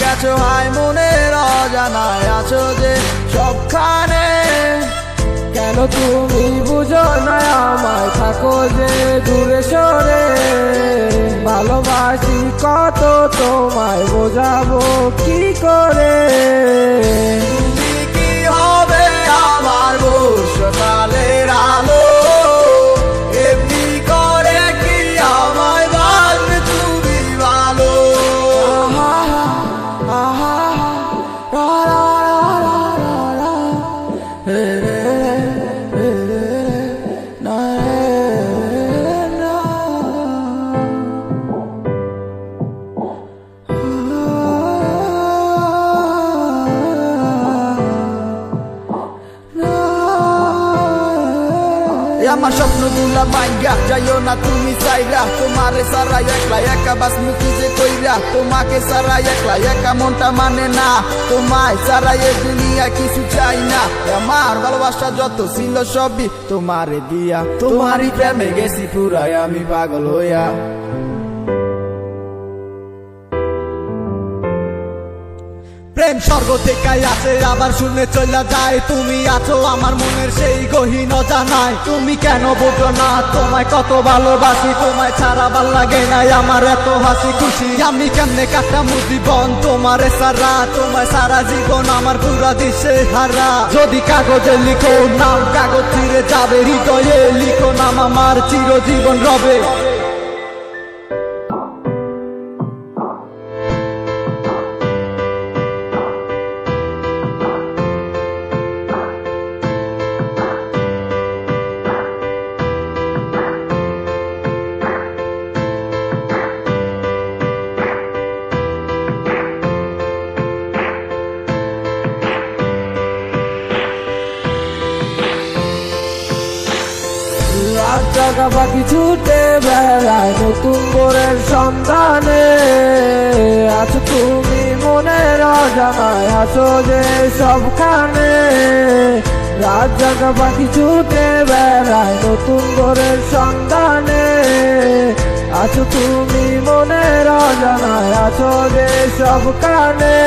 গেছো হাই মনের অজানায় আছো যে সবখানে। কেন তুমি বুঝো না আমায়, থাকো যে দূরে সরে। ভালোবাসি কত তোমায়, বোঝাবো কি করে। তুমি কি হবে আমার বর্ষাকালের আলো, এমনি করে কি আমায় বাসবে তুমি ভালো। আমার স্বপ্নগুলা ভাঙ্গা যাইও না তুমি চাইরা, তোমারে সারা একলা একা বাস মুখি যে কইরা। তোমাকে সারা একলা একা মনটা মানে না, তোমায় সারা এ দুনিয়া কিছু চাই না। আমার ভালোবাসা যত ছিল সবই তোমারে দিয়া, তোমারই প্রেমে গেছি পুরাই আমি পাগল হইয়া। প্রেম স্বর্গ থেকে আসে আবার শুনে চলে যায়, তুমি আছো আমার মনের সেই গহীন অজানায়। তুমি কেন বোঝো না তোমায় কত ভালোবাসি, তোমায় ছাড়া ভাল লাগে নাই আমার এত হাসি খুশি। আমি কেমনে কাটামু জীবন তোমারে সারা, তোমায় সারা জীবন আমার পুরা দিশে হারা। যদি কাগজে লিখো নাম কাগজ ছিঁড়ে যাবে, হৃদয়ে লিখো নাম আমার চিরজীবন রবে। রাত জাগা পাখি ছুটে বেড়ায় নতুন ভোরের সন্ধানে। আছো তুমি মনের অজানায়, আছো যে সবখানে। রাত জাগা পাখি ছুটে বেড়ায় নতুন ভোরের সন্ধানে। আছো তুমি মনের অজানায়, আছো যে সবখানে।